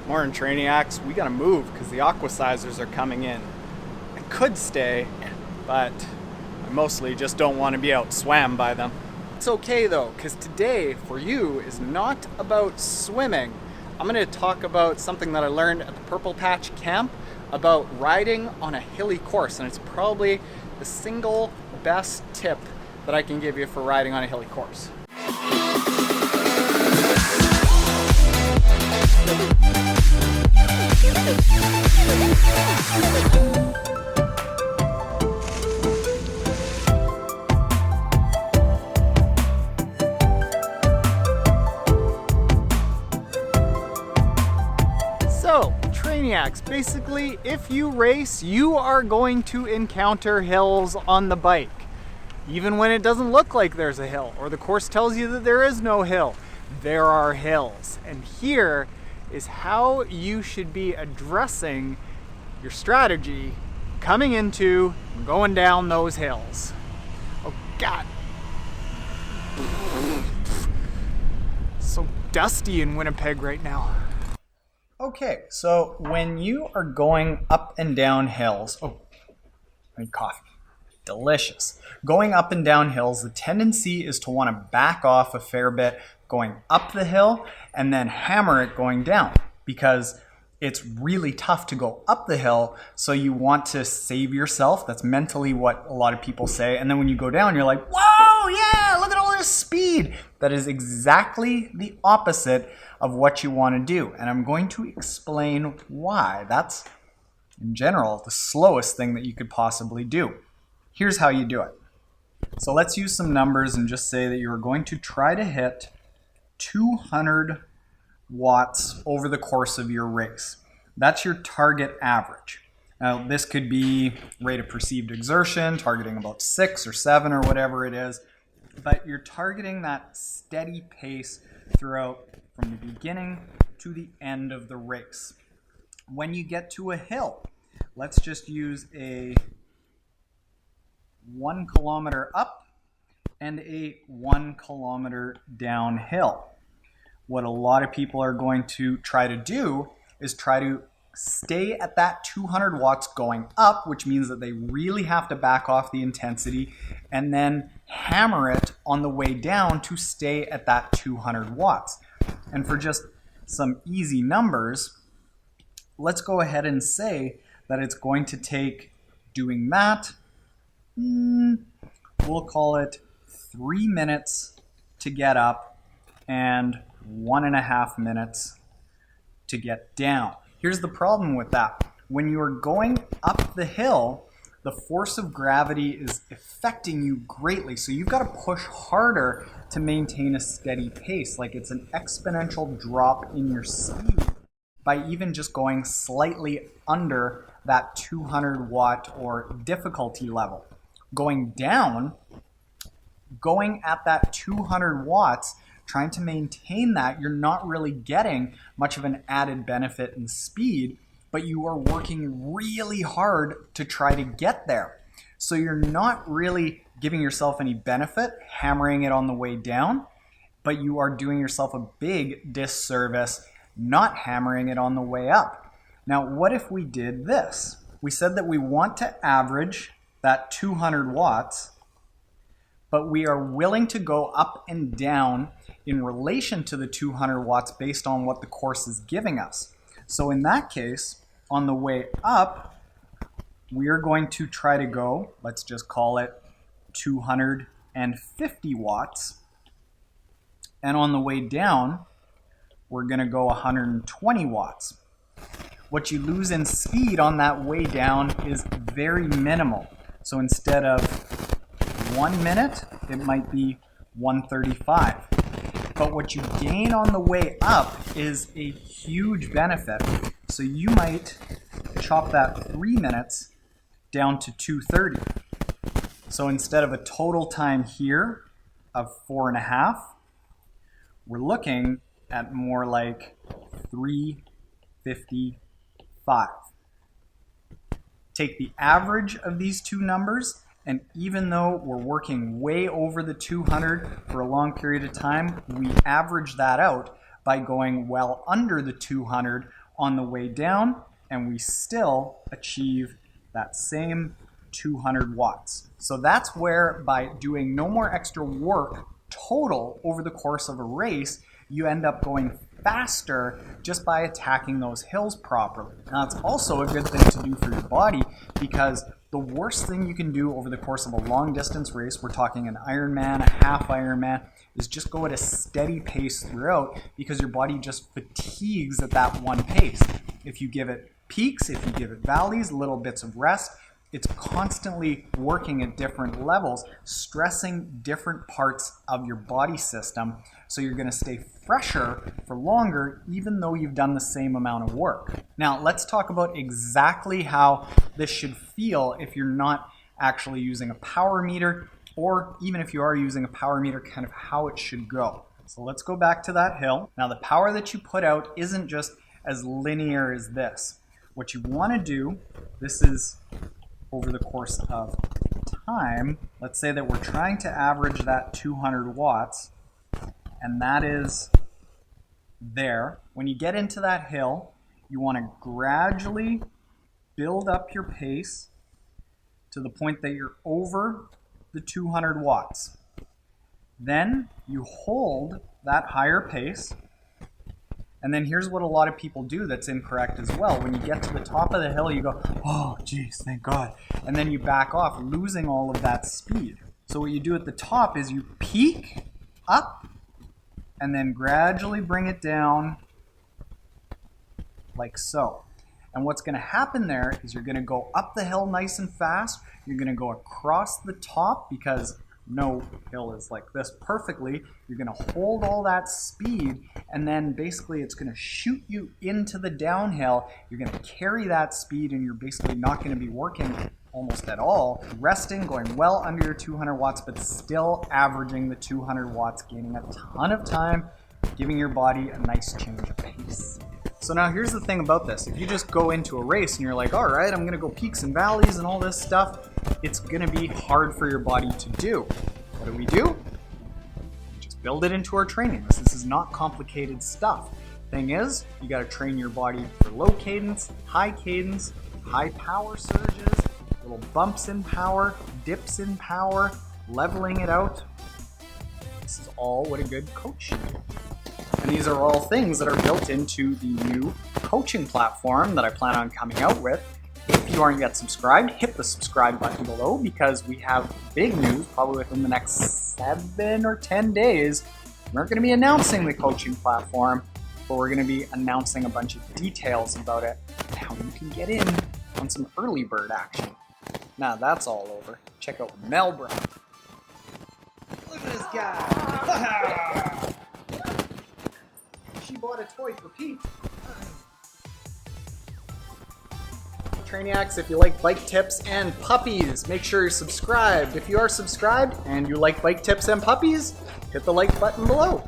Morning, Trainiacs. We gotta move because the aquasizers are coming in. I could stay, but I mostly just don't want to be out swam by them. It's okay though, because today for you is not about swimming. I'm gonna talk about something that I learned at the Purple Patch camp about riding on a hilly course, and it's probably the single best tip that I can give you for riding on a hilly course. So, Trainiacs, basically, if you race, you are going to encounter hills on the bike. Even when it doesn't look like there's a hill, or the course tells you that there is no hill, there are hills. And here is how you should be addressing your strategy coming into and going down those hills. Oh God. So dusty in Winnipeg right now. Okay, so when you are going up and down hills, I need coffee. Delicious. Going up and down hills, the tendency is to want to back off a fair bit going up the hill and then hammer it going down, because it's really tough to go up the hill, so you want to save yourself. That's mentally what a lot of people say. And then when you go down, you're like, whoa, yeah, look at all this speed. That is exactly the opposite of what you want to do. And I'm going to explain why. That's, in general, the slowest thing that you could possibly do. Here's how you do it. So let's use some numbers and just say that you're going to try to hit 200 watts over the course of your race. That's your target average. Now, this could be rate of perceived exertion, targeting about 6 or 7 or whatever it is, but you're targeting that steady pace throughout from the beginning to the end of the race. When you get to a hill, let's just use a 1 kilometer up and a 1 kilometer downhill. What a lot of people are going to try to do is try to stay at that 200 watts going up, which means that they really have to back off the intensity and then hammer it on the way down to stay at that 200 watts. And for just some easy numbers, let's go ahead and say that it's going to take doing that, we'll call it 3 minutes to get up and 1.5 minutes to get down. Here's the problem with that. When you are going up the hill, the force of gravity is affecting you greatly. So you've got to push harder to maintain a steady pace. Like it's an exponential drop in your speed by even just going slightly under that 200 watt or difficulty level. Going down, going at that 200 watts, trying to maintain that, you're not really getting much of an added benefit in speed, but you are working really hard to try to get there. So you're not really giving yourself any benefit hammering it on the way down, but you are doing yourself a big disservice not hammering it on the way up. Now, what if we did this? We said that we want to average that 200 watts, but we are willing to go up and down in relation to the 200 watts based on what the course is giving us. So in that case, on the way up, we are going to try to go, let's just call it 250 watts. And on the way down, we're going to go 120 watts. What you lose in speed on that way down is very minimal. So instead of 1 minute, it might be 135. But what you gain on the way up is a huge benefit. So you might chop that 3 minutes down to 2:30. So instead of a total time here of 4.5, we're looking at more like 3:55. Take the average of these two numbers, and even though we're working way over the 200 for a long period of time, we average that out by going well under the 200 on the way down, and we still achieve that same 200 watts. So that's where, by doing no more extra work total over the course of a race, you end up going faster just by attacking those hills properly. Now, it's also a good thing to do for your body, because the worst thing you can do over the course of a long distance race, we're talking an Ironman, a half Ironman, is just go at a steady pace throughout, because your body just fatigues at that one pace. If you give it peaks, if you give it valleys, little bits of rest, it's constantly working at different levels, stressing different parts of your body system, so you're going to stay fresher for longer, even though you've done the same amount of work. Now, let's talk about exactly how this should feel if you're not actually using a power meter, or even if you are using a power meter, kind of how it should go. So let's go back to that hill. Now, the power that you put out isn't just as linear as this. What you want to do, this is over the course of time, let's say that we're trying to average that 200 watts, and that is there. When you get into that hill, you want to gradually build up your pace to the point that you're over the 200 watts. Then you hold that higher pace. And then here's what a lot of people do that's incorrect as well. When you get to the top of the hill, you go, oh, geez, thank God. And then you back off, losing all of that speed. So what you do at the top is you peak up and then gradually bring it down like so. And what's going to happen there is you're going to go up the hill nice and fast. You're going to go across the top, because no hill is like this perfectly. You're going to hold all that speed, and then basically it's going to shoot you into the downhill. You're going to carry that speed, and you're basically not going to be working almost at all. Resting, going well under your 200 watts, but still averaging the 200 watts, gaining a ton of time, giving your body a nice change of pace. So now here's the thing about this. If you just go into a race and you're like, all right, I'm going to go peaks and valleys and all this stuff, it's going to be hard for your body to do. What do? We just build it into our training. This is not complicated stuff. Thing is, you got to train your body for low cadence, high power surges, little bumps in power, dips in power, leveling it out. This is all what a good coach should do. And these are all things that are built into the new coaching platform that I plan on coming out with. If you aren't yet subscribed, hit the subscribe button below, because we have big news probably within the next 7 or 10 days. We're going to be announcing the coaching platform, but we're going to be announcing a bunch of details about it and how you can get in on some early bird action. Now that's all over. Check out Melbourne. Look at this guy. She bought a toy for Pete. Trainiacs, if you like bike tips and puppies, make sure you're subscribed. If you are subscribed and you like bike tips and puppies, hit the like button below.